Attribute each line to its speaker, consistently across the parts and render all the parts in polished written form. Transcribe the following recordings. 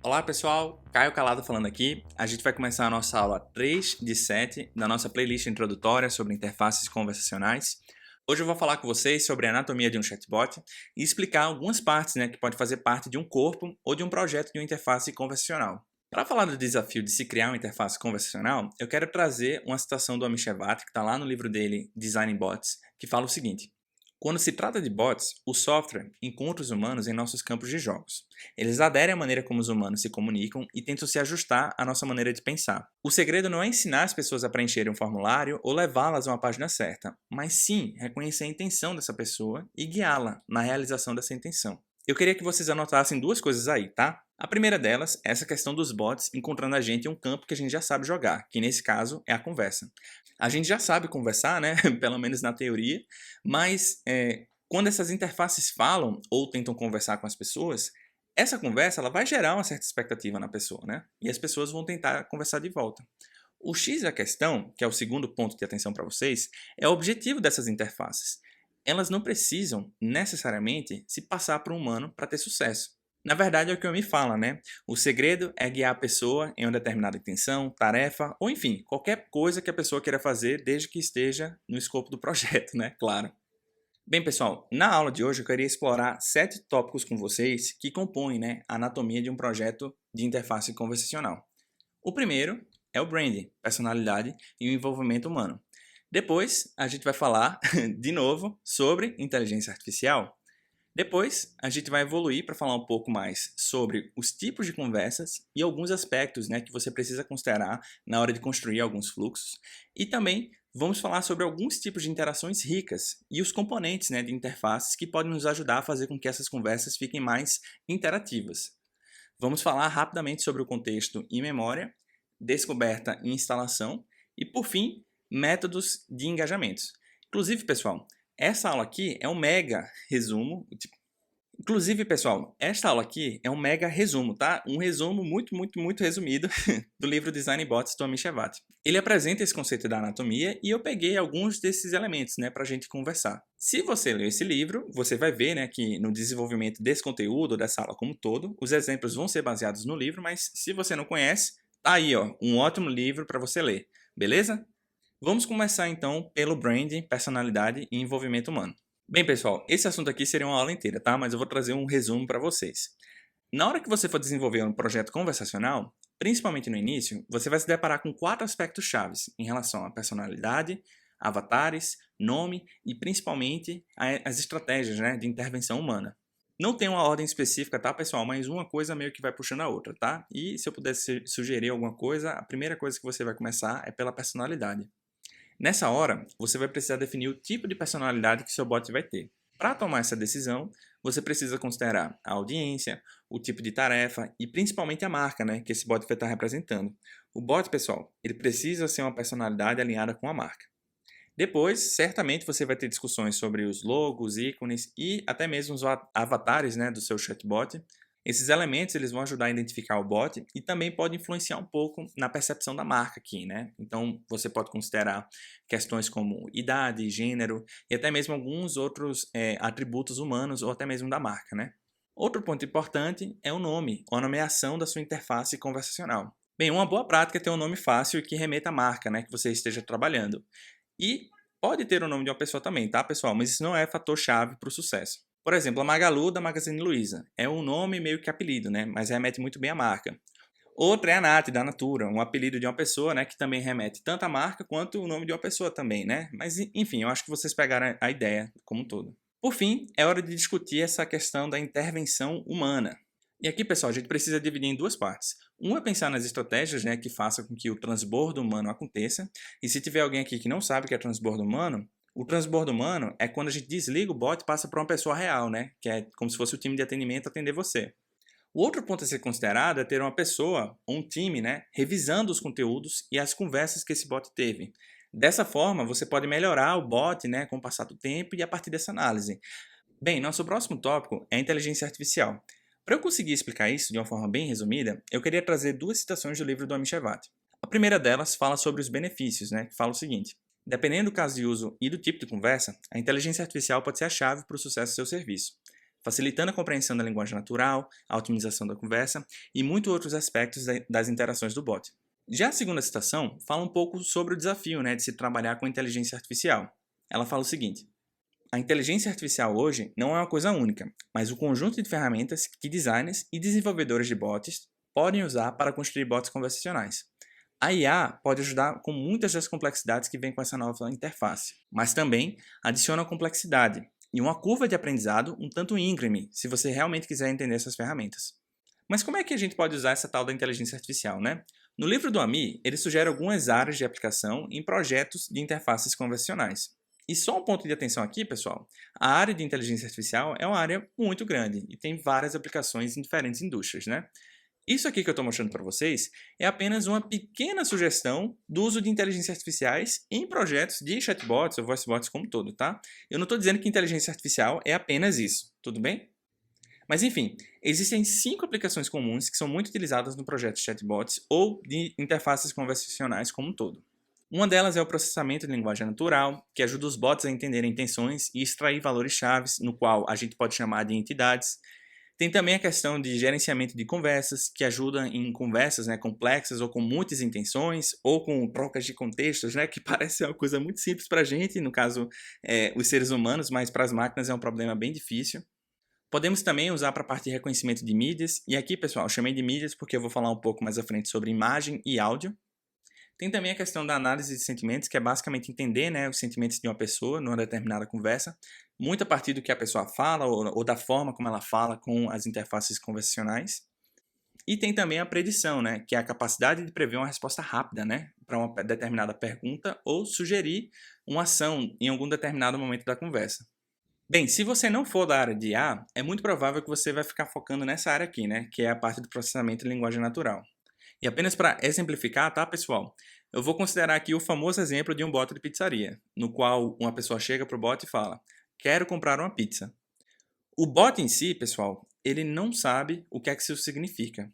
Speaker 1: Olá pessoal, Caio Calado falando aqui. A gente vai começar a nossa aula 3 de 7 da nossa playlist introdutória sobre interfaces conversacionais. Hoje eu vou falar com vocês sobre a anatomia de um chatbot e explicar algumas partes que pode fazer parte de um corpo ou de um projeto de uma interface conversacional. Para falar do desafio de se criar uma interface conversacional, eu quero trazer uma citação do Amish Shevat, que está lá no livro dele, Designing Bots, que fala o seguinte: quando se trata de bots, o software encontra os humanos em nossos campos de jogos. Eles aderem à maneira como os humanos se comunicam e tentam se ajustar à nossa maneira de pensar. O segredo não é ensinar as pessoas a preencherem um formulário ou levá-las a uma página certa, mas sim reconhecer a intenção dessa pessoa e guiá-la na realização dessa intenção. Eu queria que vocês anotassem duas coisas aí, tá? A primeira delas é essa questão dos bots encontrando a gente em um campo que a gente já sabe jogar, que nesse caso é a conversa. A gente já sabe conversar, né? Pelo menos na teoria, mas quando essas interfaces falam ou tentam conversar com as pessoas, essa conversa ela vai gerar uma certa expectativa na pessoa, né? E as pessoas vão tentar conversar de volta. O X da questão, que é o segundo ponto de atenção para vocês, é o objetivo dessas interfaces. Elas não precisam necessariamente se passar por um humano para ter sucesso. Na verdade, é o que eu me fala, né? O segredo é guiar a pessoa em uma determinada intenção, tarefa, ou enfim, qualquer coisa que a pessoa queira fazer, desde que esteja no escopo do projeto, né? Claro. Bem, pessoal, na aula de hoje eu queria explorar 7 tópicos com vocês que compõem, a anatomia de um projeto de interface conversacional. O primeiro é o branding, personalidade e o envolvimento humano. Depois, a gente vai falar, de novo, sobre inteligência artificial. Depois, a gente vai evoluir para falar um pouco mais sobre os tipos de conversas e alguns aspectos que você precisa considerar na hora de construir alguns fluxos. E também vamos falar sobre alguns tipos de interações ricas e os componentes de interfaces que podem nos ajudar a fazer com que essas conversas fiquem mais interativas. Vamos falar rapidamente sobre o contexto e memória, descoberta e instalação e, por fim, métodos de engajamentos. Inclusive, pessoal, essa aula aqui é um mega resumo. Inclusive, pessoal, esta aula aqui é um mega resumo, tá? Um resumo muito resumido do livro Design Bots do Amish Shevat. Ele apresenta esse conceito da anatomia e eu peguei alguns desses elementos, para a gente conversar. Se você ler esse livro, você vai ver, que no desenvolvimento desse conteúdo, dessa aula como um todo, os exemplos vão ser baseados no livro, mas se você não conhece, tá aí, ó, um ótimo livro para você ler, beleza? Vamos começar então pelo branding, personalidade e envolvimento humano. Bem, pessoal, esse assunto aqui seria uma aula inteira, tá? Mas eu vou trazer um resumo para vocês. Na hora que você for desenvolver um projeto conversacional, principalmente no início, você vai se deparar com 4 aspectos chaves em relação à personalidade, avatares, nome e principalmente as estratégias, de intervenção humana. Não tem uma ordem específica, tá, pessoal? Mas uma coisa meio que vai puxando a outra, tá? E se eu pudesse sugerir alguma coisa, a primeira coisa que você vai começar é pela personalidade. Nessa hora, você vai precisar definir o tipo de personalidade que seu bot vai ter. Para tomar essa decisão, você precisa considerar a audiência, o tipo de tarefa e principalmente a marca, que esse bot vai estar representando. O bot, pessoal, ele precisa ser uma personalidade alinhada com a marca. Depois, certamente você vai ter discussões sobre os logos, ícones e até mesmo os avatares, do seu chatbot. Esses elementos eles vão ajudar a identificar o bot e também pode influenciar um pouco na percepção da marca aqui, Então, você pode considerar questões como idade, gênero e até mesmo alguns outros atributos humanos ou até mesmo da marca, Outro ponto importante é o nome ou a nomeação da sua interface conversacional. Bem, uma boa prática é ter um nome fácil e que remeta à marca, que você esteja trabalhando. E pode ter o nome de uma pessoa também, tá, pessoal? Mas isso não é fator-chave para o sucesso. Por exemplo, a Magalu da Magazine Luiza. É um nome meio que apelido, mas remete muito bem à marca. Outra é a Nath, da Natura, um apelido de uma pessoa, que também remete tanto à marca quanto o nome de uma pessoa também, Mas, enfim, eu acho que vocês pegaram a ideia como um todo. Por fim, é hora de discutir essa questão da intervenção humana. E aqui, pessoal, a gente precisa dividir em 2 partes. Uma é pensar nas estratégias, que façam com que o transbordo humano aconteça. E se tiver alguém aqui que não sabe o que é transbordo humano, o transbordo humano é quando a gente desliga o bot e passa para uma pessoa real, que é como se fosse o time de atendimento atender você. O outro ponto a ser considerado é ter uma pessoa, ou um time, revisando os conteúdos e as conversas que esse bot teve. Dessa forma, você pode melhorar o bot, com o passar do tempo e a partir dessa análise. Bem, nosso próximo tópico é a inteligência artificial. Para eu conseguir explicar isso de uma forma bem resumida, eu queria trazer 2 citações do livro do Amish Shevat. A primeira delas fala sobre os benefícios, que fala o seguinte: dependendo do caso de uso e do tipo de conversa, a inteligência artificial pode ser a chave para o sucesso do seu serviço. facilitando a compreensão da linguagem natural, a otimização da conversa e muitos outros aspectos das interações do bot. Já a segunda citação fala um pouco sobre o desafio, de se trabalhar com inteligência artificial. Ela fala o seguinte: a inteligência artificial hoje não é uma coisa única, mas o conjunto de ferramentas que designers e desenvolvedores de bots podem usar para construir bots conversacionais. A IA pode ajudar com muitas das complexidades que vêm com essa nova interface, mas também adiciona complexidade e uma curva de aprendizado um tanto íngreme, se você realmente quiser entender essas ferramentas. Mas como é que a gente pode usar essa tal da inteligência artificial, né? No livro do Ami, ele sugere algumas áreas de aplicação em projetos de interfaces conversacionais. E só um ponto de atenção aqui, pessoal, a área de inteligência artificial é uma área muito grande e tem várias aplicações em diferentes indústrias, né? Isso aqui que eu estou mostrando para vocês é apenas uma pequena sugestão do uso de inteligências artificiais em projetos de chatbots ou voicebots como um todo, tá? Eu não estou dizendo que inteligência artificial é apenas isso, tudo bem? Mas enfim, existem 5 aplicações comuns que são muito utilizadas no projeto de chatbots ou de interfaces conversacionais como um todo. Uma delas é o processamento de linguagem natural, que ajuda os bots a entenderem intenções e extrair valores-chave, no qual a gente pode chamar de entidades. Tem também a questão de gerenciamento de conversas, que ajuda em conversas complexas ou com muitas intenções, ou com trocas de contextos, que parece uma coisa muito simples para a gente, no caso, os seres humanos, mas para as máquinas é um problema bem difícil. Podemos também usar para a parte de reconhecimento de mídias, e aqui, pessoal, eu chamei de mídias porque eu vou falar um pouco mais à frente sobre imagem e áudio. Tem também a questão da análise de sentimentos, que é basicamente entender os sentimentos de uma pessoa numa determinada conversa, muito a partir do que a pessoa fala ou da forma como ela fala com as interfaces conversacionais. E tem também a predição, que é a capacidade de prever uma resposta rápida para uma determinada pergunta ou sugerir uma ação em algum determinado momento da conversa. Bem, se você não for da área de IA, é muito provável que você vai ficar focando nessa área aqui, que é a parte do processamento de linguagem natural. E apenas para exemplificar, tá, pessoal? Eu vou considerar aqui o famoso exemplo de um bot de pizzaria, no qual uma pessoa chega para o bot e fala: quero comprar uma pizza. O bot em si, pessoal, ele não sabe o que é que isso significa.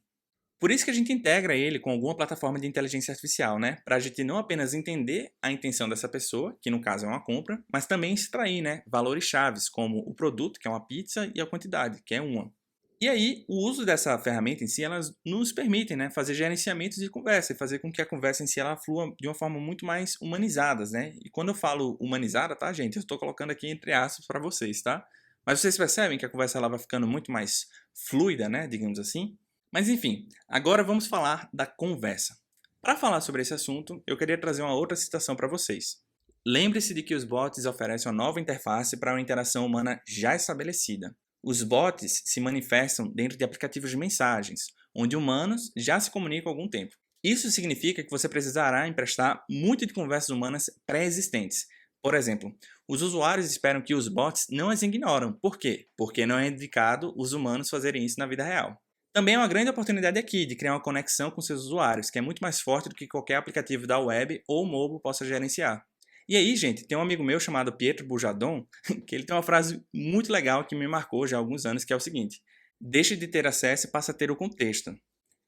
Speaker 1: Por isso que a gente integra ele com alguma plataforma de inteligência artificial, para a gente não apenas entender a intenção dessa pessoa, que no caso é uma compra, mas também extrair valores chaves, como o produto, que é uma pizza, e a quantidade, que é uma. E aí, o uso dessa ferramenta em si, elas nos permitem fazer gerenciamentos de conversa e fazer com que a conversa em si ela flua de uma forma muito mais humanizada, E quando eu falo humanizada, tá, gente? Eu estou colocando aqui entre aspas para vocês, tá? Mas vocês percebem que a conversa ela vai ficando muito mais fluida, digamos assim? Mas enfim, agora vamos falar da conversa. Para falar sobre esse assunto, eu queria trazer uma outra citação para vocês. Lembre-se de que os bots oferecem uma nova interface para uma interação humana já estabelecida. Os bots se manifestam dentro de aplicativos de mensagens, onde humanos já se comunicam há algum tempo. Isso significa que você precisará emprestar muito de conversas humanas pré-existentes. Por exemplo, os usuários esperam que os bots não as ignoram. Por quê? Porque não é indicado os humanos fazerem isso na vida real. Também é uma grande oportunidade aqui de criar uma conexão com seus usuários, que é muito mais forte do que qualquer aplicativo da web ou mobile possa gerenciar. E aí, gente, tem um amigo meu chamado Pietro Bujadon, que ele tem uma frase muito legal que me marcou já há alguns anos, que é o seguinte: deixe de ter acesso e passe a ter o contexto.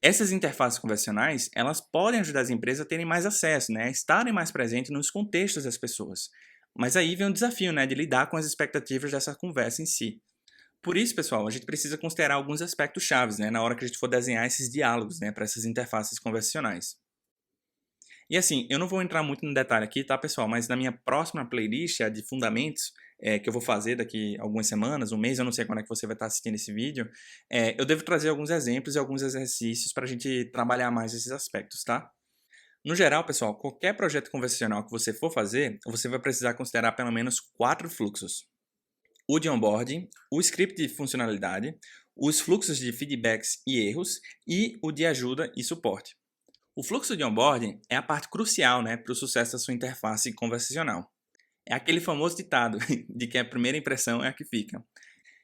Speaker 1: Essas interfaces convencionais, elas podem ajudar as empresas a terem mais acesso, a estarem mais presentes nos contextos das pessoas. Mas aí vem o desafio, de lidar com as expectativas dessa conversa em si. Por isso, pessoal, a gente precisa considerar alguns aspectos chaves, na hora que a gente for desenhar esses diálogos, para essas interfaces conversacionais. E assim, eu não vou entrar muito no detalhe aqui, tá, pessoal? Mas na minha próxima playlist, a de fundamentos, que eu vou fazer daqui a algumas semanas, um mês, eu não sei quando é que você vai estar assistindo esse vídeo, eu devo trazer alguns exemplos e alguns exercícios para a gente trabalhar mais esses aspectos, tá? No geral, pessoal, qualquer projeto conversacional que você for fazer, você vai precisar considerar pelo menos 4 fluxos. O de onboarding, o script de funcionalidade, os fluxos de feedbacks e erros e o de ajuda e suporte. O fluxo de onboarding é a parte crucial para o sucesso da sua interface conversacional. É aquele famoso ditado de que a primeira impressão é a que fica.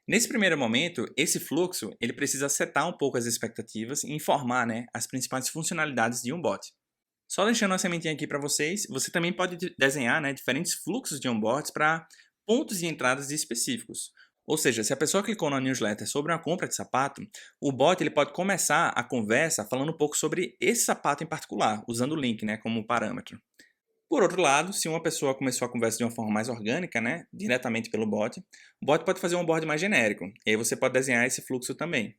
Speaker 1: Nesse primeiro momento, esse fluxo ele precisa setar um pouco as expectativas e informar as principais funcionalidades de um bot. Só deixando uma sementinha aqui para vocês, você também pode desenhar diferentes fluxos de onboards para pontos de entradas específicos. Ou seja, se a pessoa clicou na newsletter sobre uma compra de sapato, o bot ele pode começar a conversa falando um pouco sobre esse sapato em particular, usando o link como parâmetro. Por outro lado, se uma pessoa começou a conversa de uma forma mais orgânica, né, diretamente pelo bot, o bot pode fazer um onboard mais genérico, e aí você pode desenhar esse fluxo também.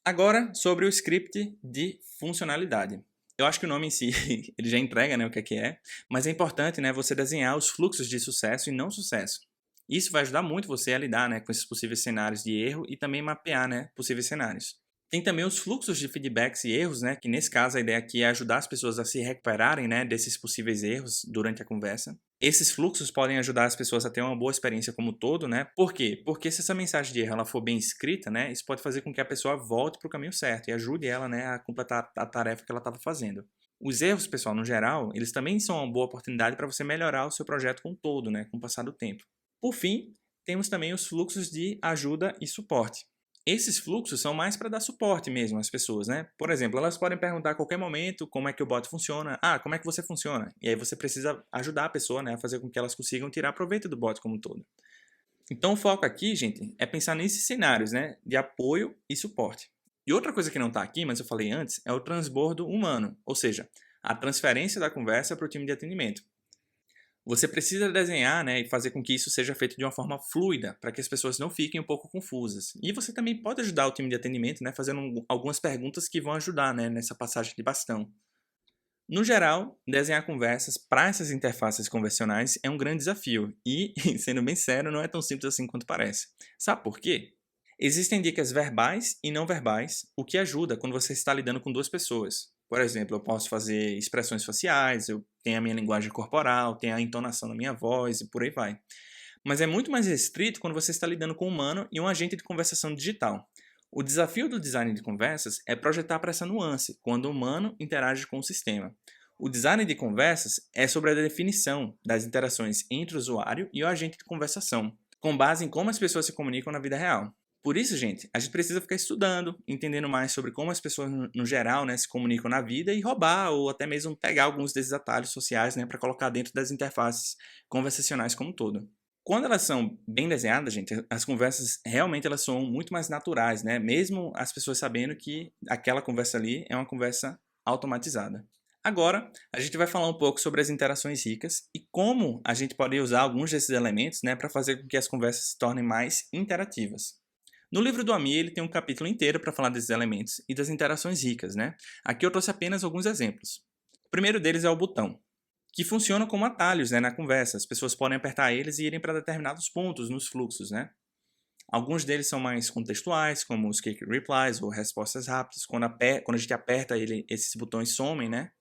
Speaker 1: Agora, sobre o script de funcionalidade. Eu acho que o nome em si, ele já entrega, né, o que é, mas é importante, né, você desenhar os fluxos de sucesso e não sucesso. Isso vai ajudar muito você a lidar, né, com esses possíveis cenários de erro e também mapear, né, possíveis cenários. Tem também os fluxos de feedbacks e erros, né, que nesse caso a ideia aqui é ajudar as pessoas a se recuperarem, né, desses possíveis erros durante a conversa. Esses fluxos podem ajudar as pessoas a ter uma boa experiência como um todo, né? Por quê? Porque se essa mensagem de erro ela for bem escrita, né, isso pode fazer com que a pessoa volte para o caminho certo e ajude ela, né, a completar a tarefa que ela estava fazendo. Os erros, pessoal, no geral, eles também são uma boa oportunidade para você melhorar o seu projeto como um todo, né, com o passar do tempo. Por fim, temos também os fluxos de ajuda e suporte. Esses fluxos são mais para dar suporte mesmo às pessoas, né? Por exemplo, elas podem perguntar a qualquer momento como é que o bot funciona. Ah, como é que você funciona? E aí você precisa ajudar a pessoa, né, a fazer com que elas consigam tirar proveito do bot como um todo. Então o foco aqui, gente, é pensar nesses cenários, né, de apoio e suporte. E outra coisa que não está aqui, mas eu falei antes, é o transbordo humano, ou seja, a transferência da conversa para o time de atendimento. Você precisa desenhar, né, e fazer com que isso seja feito de uma forma fluida, para que as pessoas não fiquem um pouco confusas. E você também pode ajudar o time de atendimento, né, fazendo algumas perguntas que vão ajudar, né, nessa passagem de bastão. No geral, desenhar conversas para essas interfaces convencionais é um grande desafio e, sendo bem sério, não é tão simples assim quanto parece. Sabe por quê? Existem dicas verbais e não verbais, o que ajuda quando você está lidando com duas pessoas. Por exemplo, eu posso fazer expressões faciais, eu tenho a minha linguagem corporal, tenho a entonação da minha voz e por aí vai. Mas é muito mais restrito quando você está lidando com um humano e um agente de conversação digital. O desafio do design de conversas é projetar para essa nuance, quando o humano interage com o sistema. O design de conversas é sobre a definição das interações entre o usuário e o agente de conversação, com base em como as pessoas se comunicam na vida real. Por isso, gente, a gente precisa ficar estudando, entendendo mais sobre como as pessoas, no geral, né, se comunicam na vida e roubar ou até mesmo pegar alguns desses atalhos sociais, né, para colocar dentro das interfaces conversacionais como um todo. Quando elas são bem desenhadas, gente, as conversas realmente elas são muito mais naturais, né? Mesmo as pessoas sabendo que aquela conversa ali é uma conversa automatizada. Agora, a gente vai falar um pouco sobre as interações ricas e como a gente pode usar alguns desses elementos, né, para fazer com que as conversas se tornem mais interativas. No livro do Ami, ele tem um capítulo inteiro para falar desses elementos e das interações ricas, né? Aqui eu trouxe apenas alguns exemplos. O primeiro deles é o botão, que funcionam como atalhos, né, na conversa. As pessoas podem apertar eles e irem para determinados pontos nos fluxos, né? Alguns deles são mais contextuais, como os quick replies ou respostas rápidas. Quando a gente aperta ele, esses botões somem, né?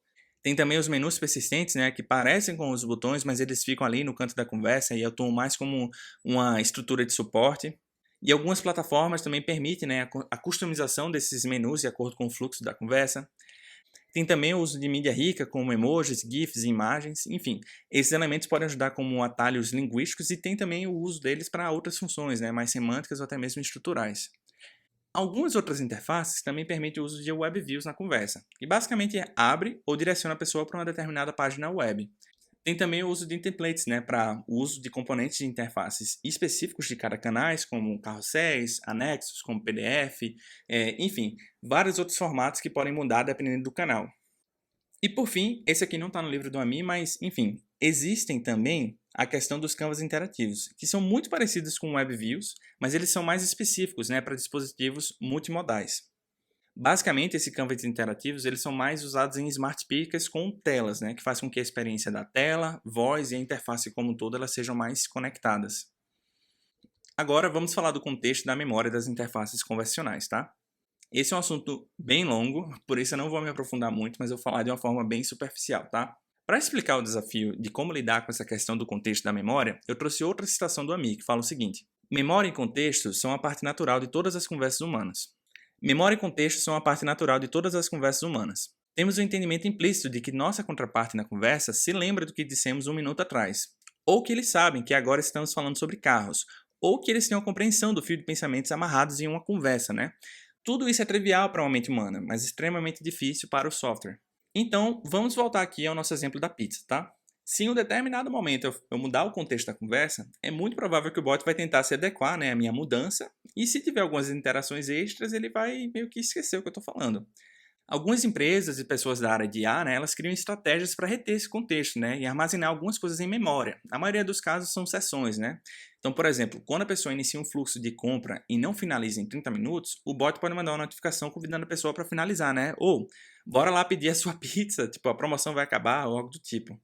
Speaker 1: Tem também os menus persistentes, né, que parecem com os botões, mas eles ficam ali no canto da conversa e atuam mais como uma estrutura de suporte. E algumas plataformas também permitem, né, a customização desses menus de acordo com o fluxo da conversa. Tem também o uso de mídia rica, como emojis, GIFs e imagens, enfim. Esses elementos podem ajudar como atalhos linguísticos e tem também o uso deles para outras funções, né, mais semânticas ou até mesmo estruturais. Algumas outras interfaces também permitem o uso de web views na conversa, que basicamente abre ou direciona a pessoa para uma determinada página web. Tem também o uso de templates, né, para o uso de componentes de interfaces específicos de cada canais, como carrosséis, anexos, como PDF, enfim, vários outros formatos que podem mudar dependendo do canal. E por fim, esse aqui não está no livro do Ami, mas enfim, existem também a questão dos canvas interativos, que são muito parecidos com web views, mas eles são mais específicos, né, para dispositivos multimodais. Basicamente, esses canvas interativos eles são mais usados em smart speakers com telas, né, que faz com que a experiência da tela, voz e a interface como um todo elas sejam mais conectadas. Agora vamos falar do contexto da memória das interfaces convencionais, tá? Esse é um assunto bem longo, por isso eu não vou me aprofundar muito, mas eu vou falar de uma forma bem superficial, tá? Para explicar o desafio de como lidar com essa questão do contexto da memória, eu trouxe outra citação do Ami, que fala o seguinte: memória e contexto são a parte natural de todas as conversas humanas. Memória e contexto são a parte natural de todas as conversas humanas. Temos o entendimento implícito de que nossa contraparte na conversa se lembra do que dissemos um minuto atrás, ou que eles sabem que agora estamos falando sobre carros, ou que eles têm uma compreensão do fio de pensamentos amarrados em uma conversa, né? Tudo isso é trivial para uma mente humana, mas extremamente difícil para o software. Então, vamos voltar aqui ao nosso exemplo da pizza, tá? Se em um determinado momento eu mudar o contexto da conversa, é muito provável que o bot vai tentar se adequar, né, à minha mudança, e se tiver algumas interações extras, ele vai meio que esquecer o que eu estou falando. Algumas empresas e pessoas da área de IA, né, elas criam estratégias para reter esse contexto, né, e armazenar algumas coisas em memória. A maioria dos casos são sessões, né? Então, por exemplo, quando a pessoa inicia um fluxo de compra e não finaliza em 30 minutos, o bot pode mandar uma notificação convidando a pessoa para finalizar, né? Ou, bora lá pedir a sua pizza, tipo, a promoção vai acabar ou algo do tipo.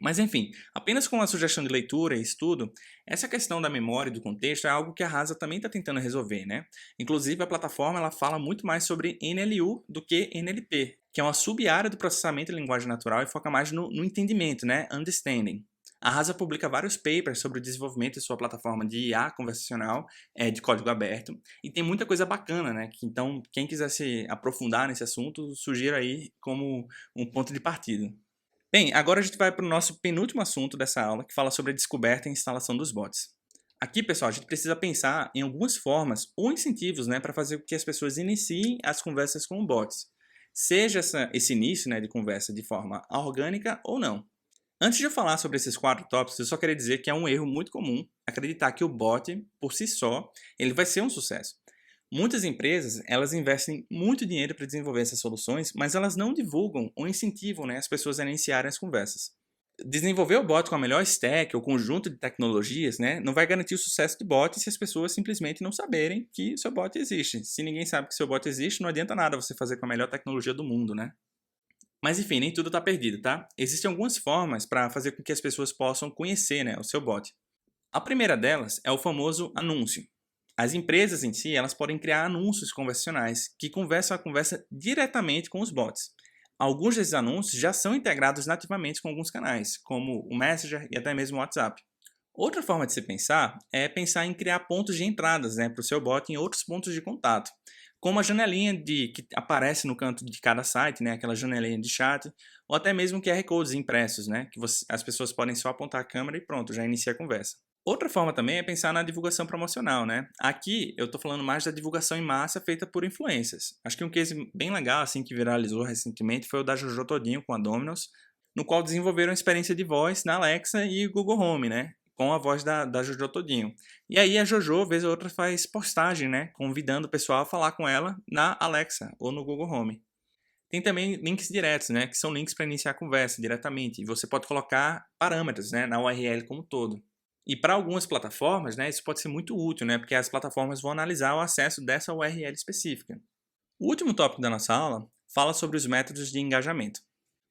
Speaker 1: Mas enfim, apenas com uma sugestão de leitura e estudo, essa questão da memória e do contexto é algo que a Rasa também está tentando resolver, né? Inclusive a plataforma ela fala muito mais sobre NLU do que NLP, que é uma sub-área do processamento de linguagem natural e foca mais no entendimento, né? Understanding. A Rasa publica vários papers sobre o desenvolvimento de sua plataforma de IA conversacional de código aberto e tem muita coisa bacana, né? Então, quem quiser se aprofundar nesse assunto, sugiro aí como um ponto de partida. Bem, agora a gente vai para o nosso penúltimo assunto dessa aula, que fala sobre a descoberta e instalação dos bots. Aqui, pessoal, a gente precisa pensar em algumas formas ou incentivos, né, para fazer com que as pessoas iniciem as conversas com bots. Seja esse início, né, de conversa de forma orgânica ou não. Antes de eu falar sobre esses 4 tópicos, eu só queria dizer que é um erro muito comum acreditar que o bot, por si só, ele vai ser um sucesso. Muitas empresas, elas investem muito dinheiro para desenvolver essas soluções, mas elas não divulgam ou incentivam, né, as pessoas a iniciarem as conversas. Desenvolver o bot com a melhor stack ou conjunto de tecnologias, né, não vai garantir o sucesso de bot se as pessoas simplesmente não saberem que seu bot existe. Se ninguém sabe que seu bot existe, não adianta nada você fazer com a melhor tecnologia do mundo, né? Mas enfim, nem tudo está perdido, tá? Existem algumas formas para fazer com que as pessoas possam conhecer, né, o seu bot. A primeira delas é o famoso anúncio. As empresas em si, elas podem criar anúncios conversacionais que conversam a conversa diretamente com os bots. Alguns desses anúncios já são integrados nativamente com alguns canais, como o Messenger e até mesmo o WhatsApp. Outra forma de se pensar é pensar em criar pontos de entradas, né, para o seu bot em outros pontos de contato, como a janelinha que aparece no canto de cada site, né, aquela janelinha de chat, ou até mesmo QR Codes impressos, né, que as pessoas podem só apontar a câmera e pronto, já inicia a conversa. Outra forma também é pensar na divulgação promocional, né? Aqui eu estou falando mais da divulgação em massa feita por influencers. Acho que um case bem legal assim que viralizou recentemente foi o da Jojo Todinho com a Domino's, no qual desenvolveram uma experiência de voz na Alexa e Google Home, né? Com a voz da Jojo Todinho. E aí a Jojo, vez ou outra, faz postagem, né? Convidando o pessoal a falar com ela na Alexa ou no Google Home. Tem também links diretos, né? Que são links para iniciar a conversa diretamente. E você pode colocar parâmetros, né? Na URL como um todo. E para algumas plataformas, né, isso pode ser muito útil, né, porque as plataformas vão analisar o acesso dessa URL específica. O último tópico da nossa aula fala sobre os métodos de engajamento.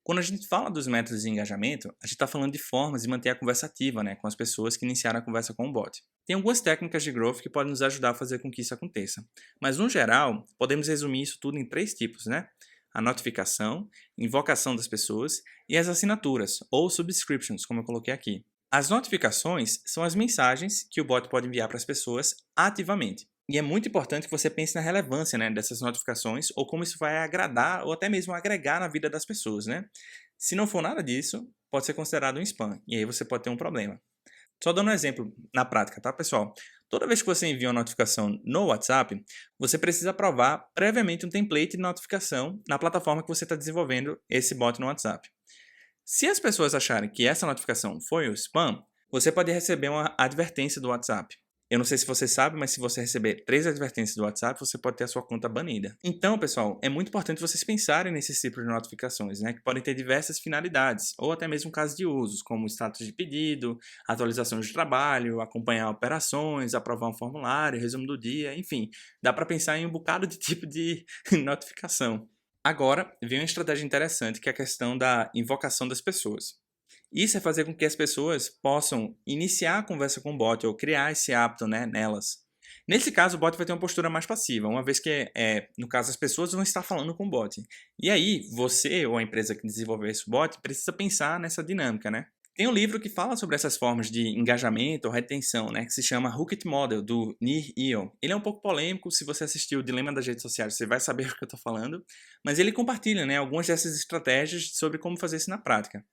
Speaker 1: Quando a gente fala dos métodos de engajamento, a gente está falando de formas de manter a conversa ativa, né, com as pessoas que iniciaram a conversa com o bot. Tem algumas técnicas de growth que podem nos ajudar a fazer com que isso aconteça. Mas, no geral, podemos resumir isso tudo em 3 tipos, né? A notificação, invocação das pessoas e as assinaturas, ou subscriptions, como eu coloquei aqui. As notificações são as mensagens que o bot pode enviar para as pessoas ativamente. E é muito importante que você pense na relevância, né, dessas notificações ou como isso vai agradar ou até mesmo agregar na vida das pessoas, né? Se não for nada disso, pode ser considerado um spam e aí você pode ter um problema. Só dando um exemplo na prática, tá, pessoal? Toda vez que você envia uma notificação no WhatsApp, você precisa aprovar previamente um template de notificação na plataforma que você está desenvolvendo esse bot no WhatsApp. Se as pessoas acharem que essa notificação foi o spam, você pode receber uma advertência do WhatsApp. Eu não sei se você sabe, mas se você receber 3 advertências do WhatsApp, você pode ter a sua conta banida. Então, pessoal, é muito importante vocês pensarem nesses tipos de notificações, né, que podem ter diversas finalidades, ou até mesmo casos de usos, como status de pedido, atualização de trabalho, acompanhar operações, aprovar um formulário, resumo do dia, enfim. Dá para pensar em um bocado de tipo de notificação. Agora, vem uma estratégia interessante que é a questão da invocação das pessoas. Isso é fazer com que as pessoas possam iniciar a conversa com o bot ou criar esse hábito, né, nelas. Nesse caso, o bot vai ter uma postura mais passiva, uma vez que, no caso, as pessoas vão estar falando com o bot. E aí, você ou a empresa que desenvolveu esse bot precisa pensar nessa dinâmica, né? Tem um livro que fala sobre essas formas de engajamento ou retenção, né, que se chama Hooked Model, do Nir Eyal. Ele é um pouco polêmico, se você assistiu o Dilema das Redes Sociais, você vai saber o que eu estou falando, mas ele compartilha, né, algumas dessas estratégias sobre como fazer isso na prática.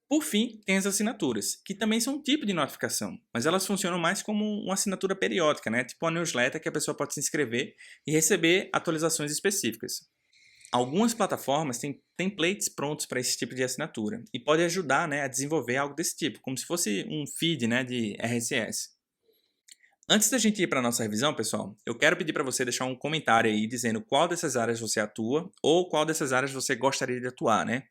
Speaker 1: Por fim, tem as assinaturas, que também são um tipo de notificação, mas elas funcionam mais como uma assinatura periódica, né, tipo uma newsletter que a pessoa pode se inscrever e receber atualizações específicas. Algumas plataformas têm templates prontos para esse tipo de assinatura e pode ajudar, né, a desenvolver algo desse tipo, como se fosse um feed, né, de RSS. Antes da gente ir para a nossa revisão, pessoal, eu quero pedir para você deixar um comentário aí dizendo qual dessas áreas você atua ou qual dessas áreas você gostaria de atuar, né?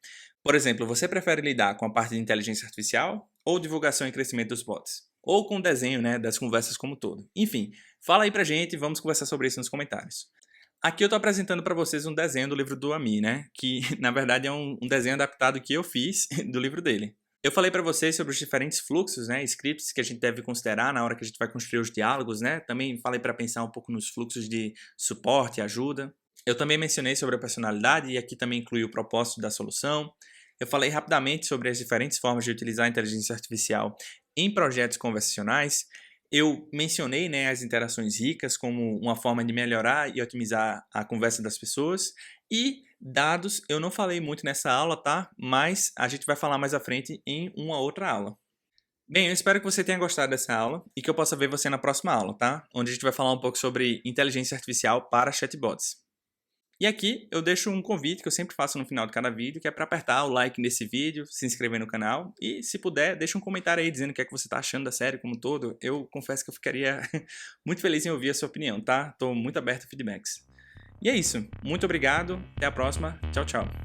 Speaker 1: Por exemplo, você prefere lidar com a parte de inteligência artificial ou divulgação e crescimento dos bots? Ou com o desenho, né, das conversas como um todo? Enfim, fala aí pra gente e vamos conversar sobre isso nos comentários. Aqui eu estou apresentando para vocês um desenho do livro do Ami, né? Que na verdade é um desenho adaptado que eu fiz do livro dele. Eu falei para vocês sobre os diferentes fluxos, né, scripts que a gente deve considerar na hora que a gente vai construir os diálogos, né? Também falei para pensar um pouco nos fluxos de suporte e ajuda. Eu também mencionei sobre a personalidade e aqui também inclui o propósito da solução. Eu falei rapidamente sobre as diferentes formas de utilizar a inteligência artificial em projetos conversacionais. Eu mencionei, né, as interações ricas como uma forma de melhorar e otimizar a conversa das pessoas. E dados, eu não falei muito nessa aula, tá? Mas a gente vai falar mais à frente em uma outra aula. Bem, eu espero que você tenha gostado dessa aula e que eu possa ver você na próxima aula, tá? Onde a gente vai falar um pouco sobre inteligência artificial para chatbots. E aqui eu deixo um convite que eu sempre faço no final de cada vídeo, que é para apertar o like nesse vídeo, se inscrever no canal e, se puder, deixa um comentário aí dizendo o que é que você está achando da série como um todo. Eu confesso que eu ficaria muito feliz em ouvir a sua opinião, tá? Estou muito aberto a feedbacks. E é isso. Muito obrigado. Até a próxima. Tchau, tchau.